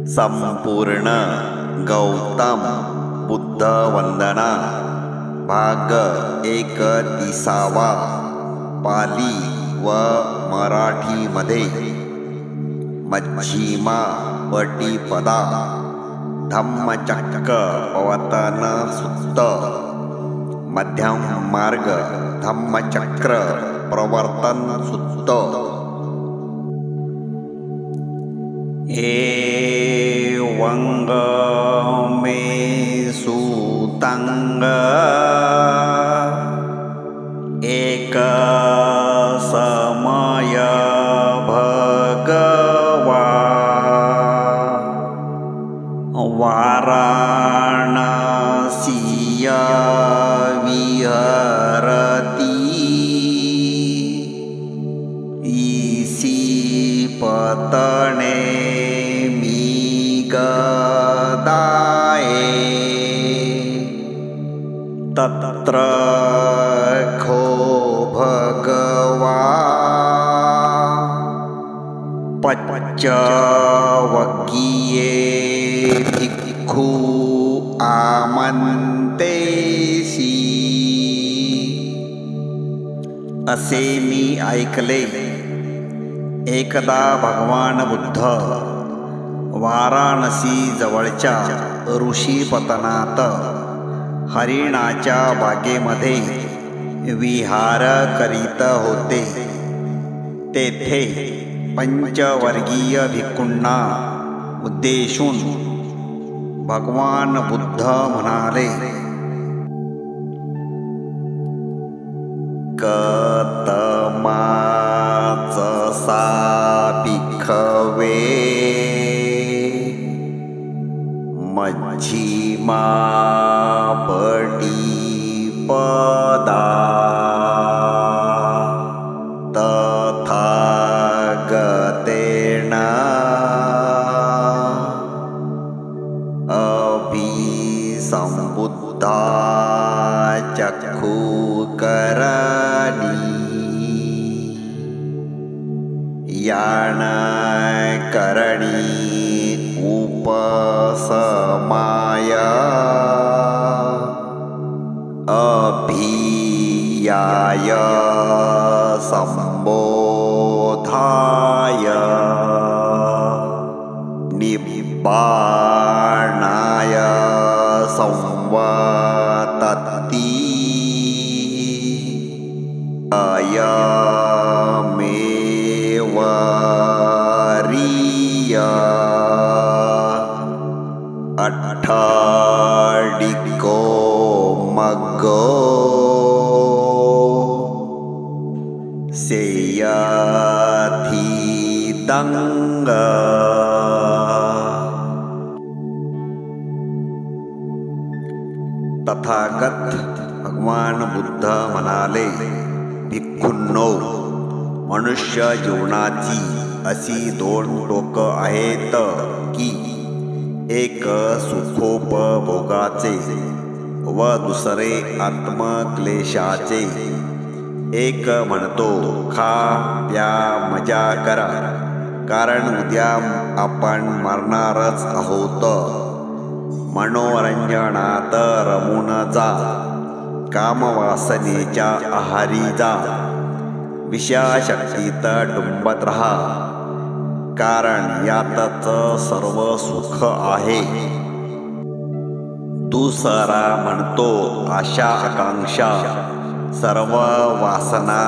संपूर्ण गौतम बुद्ध वंदना भाग 31 पाली व मराठीमध्ये मच्छिमा पटीपदा धम्मचक्र पवतन सुत्त मध्यम मार्ग धम्मचक्र प्रवर्तन सुत्त एवंग मे सूतंग एक समय भगवा वाराणसीया विहरती ईसी पतने गदाए तत्र खो भगवा पच्चवकीये भिक्खू आमंतेसी असे मी ऐकले। एकदा भगवान बुद्ध वाराणसी जवळच्या ऋषीपतनात हरिणाच्या बागेमध्ये विहार करीत होते। तेथे पंचवर्गीय भिक्खूंना उद्देशून भगवान बुद्ध म्हणाले, कतमाच सा भिक्खवे मच्छिमा पटीपदा तथागतेन अभिसंबुद्धा चक्षुकरणी यान करणी उपसमाय अभियाय संबोधाय निब्बाणाय संवतती अयमेव रिय अठ्ठाडिको मग्गो सेयथीदंग। तथागत भगवान बुद्ध म्हणाले, भिक्खूंनो, मनुष्य जीवनाची अशी दोन टोकं आहेत की एक सुखोपभोगाचे व दुसरे आत्मक्लेशाचे। एक म्हणतो खा प्या मजा करा, कारण उद्या आपण मरणारच आहोत। मनोरंजनात रमून जा, कामवासनेच्या आहारी जा, विषयाशक्तीत डुंबत राहा, कारण यातच सर्व सुख आहे। दुसरा म्हणतो आशा आकांक्षा सर्व वासना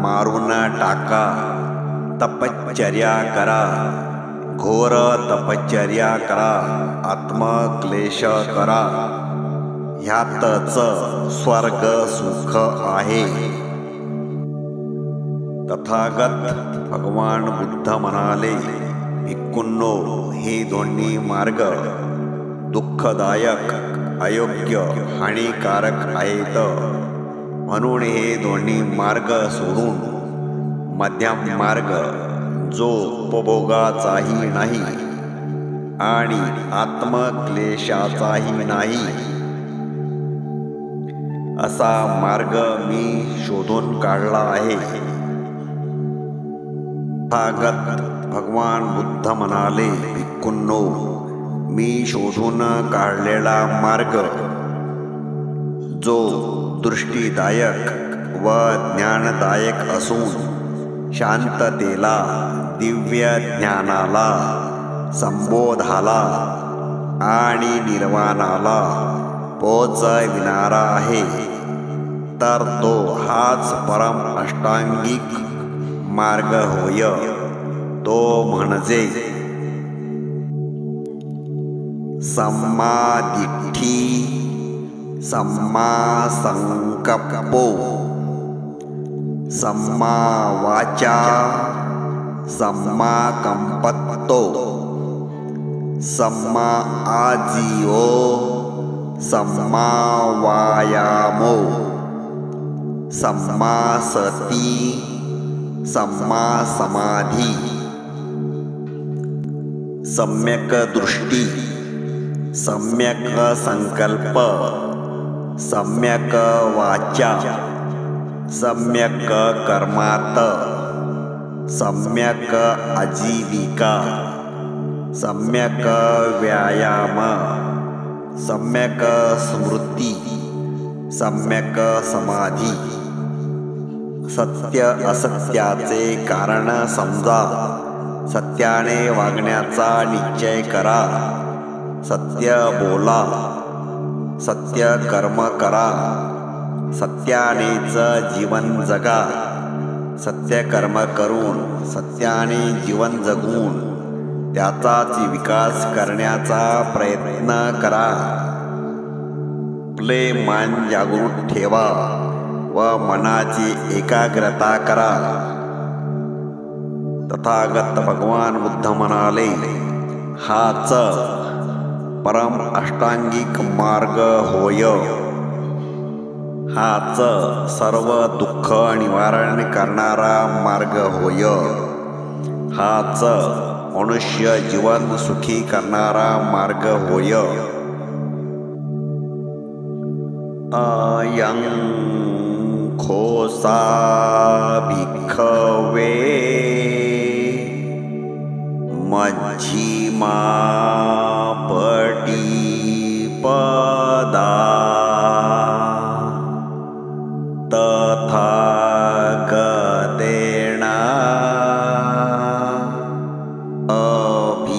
मारून टाका, तपश्चर्या करा, घोर तपश्चर्या करा, आत्मक्लेश करा, ह्यातच स्वर्ग सुख आहे। तथागत भगवान बुद्ध म्हणाले, भिक्खूंनो, हे दोन्ही मार्ग दुःखदायक, अयोग्य, हानिकारक आहेत। म्हणून हे दोन्ही मार्ग सोडून मध्यम मार्ग, जो उपभोगाचाही नाही आणि आत्मक्लेशाचाही नाही, असा मार्ग मी शोधून काढला आहे। तथागत भगवान बुद्ध म्हणाले, भिक्खूंनो, मी शोधून काढलेला मार्ग जो दृष्टीदायक व ज्ञानदायक असून शांततेला, दिव्य ज्ञानाला, संबोधाला आणि निर्वाणाला पोचविणारा आहे, तर तो हाच परम अष्टांगिक मार्ग होय. तो म्हणजे सम्मा दिठ्ठी, सम्मा संकप्पो, सम्मा वाचा, सम्मा कम्मन्तो, सम्मा आजीवो, सम्मा वायामो, सम्मा सती, सम्मा समाधी. सम्यक दृष्टी, सम्यक संकल्प, सम्यक वाचा, सम्यक कर्मात, सम्यक आजीविका, सम्यक व्यायाम, सम्यक स्मृती, सम्यक समाधी. सत्य असत्याचे कारण समजा, सत्याने वागण्याचा निश्चय करा, सत्य बोला, सत्य कर्म करा, सत्यानेच जीवन जगा. सत्य कर्म करून, सत्याने जीवन जगून त्याचाच विकास करण्याचा प्रयत्न करा. आपले मन जागृत ठेवा व मनाची एकाग्रता करा. तथागत भगवान बुद्ध म्हणाले, हाच परम अष्टांगिक मार्ग होय. हाच सर्व दुःख निवारण करणारा मार्ग होय. हाच मनुष्य जीवन सुखी करणारा मार्ग होय. अयं खोसा भिक्खवे मज्झिमा पटिपदा तथागतेन अभिसंबुद्धा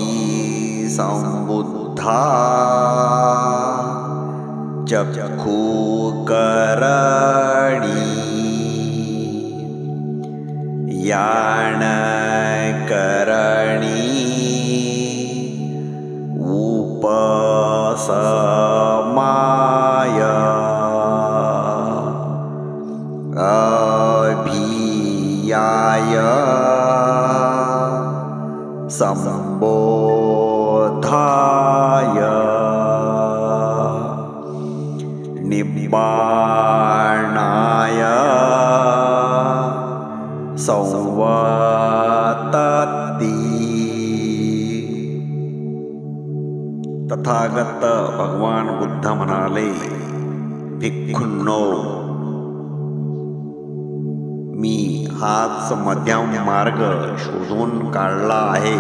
चक्षुकरणी यानकरणी उपसमाय अभियाय संबोधाय निब्बाणाय संवतती. तथागत भगवान बुद्ध म्हणाले, भिक्खूंनो, मी हाच मध्यम मार्ग शोधून काढला आहे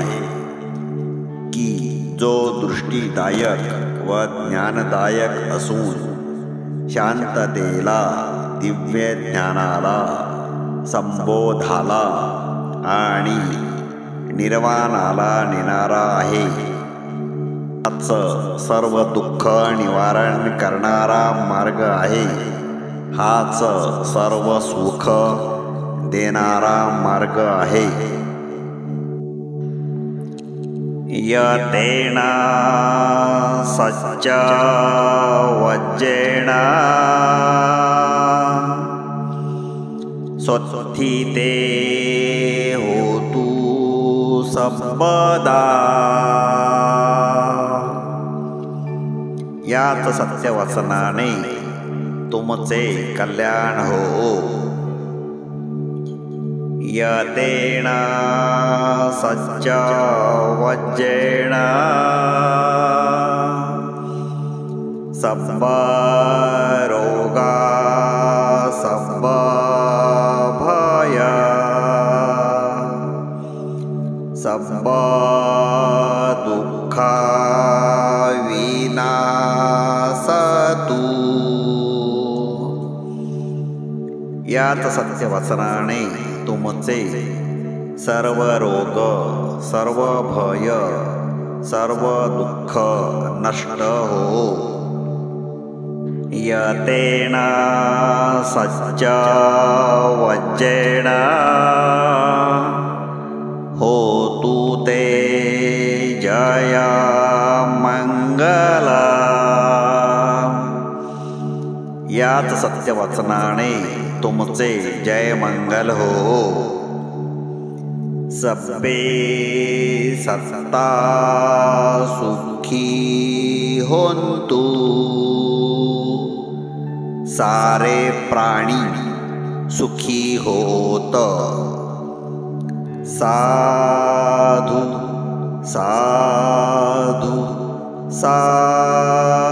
की जो दृष्टीदायक व ज्ञानदायक असून शांततेला, दिव्य ज्ञानाला, संबोधाला आणि निर्वाणाला नेणारा आहे. हाच सर्व दुःख निवारण करणारा मार्ग आहे. हाच सर्व सुख देणारा मार्ग आहे. यतेन सच्च वज्रेण स्वस्थिते होतु सर्वदा. याच सत्यवचनाने तुमचे कल्याण हो. यतेन सच्च वज्रेण सर्वरोगा सर्वभय सब दुःखा विनाशतु। याच सत्यवचनाने तुमचे सर्व रोग, सर्व भय, सर्व दुःख नष्ट हो। यतेन सच्च वज्रेण होतु ते जय मंगल। याच सत्यवचनाने तुमचे जय मंगल हो। सब्बे सत्ता सुखी होन्तु। सारे प्राणी सुखी होत। साधु साधु साधु।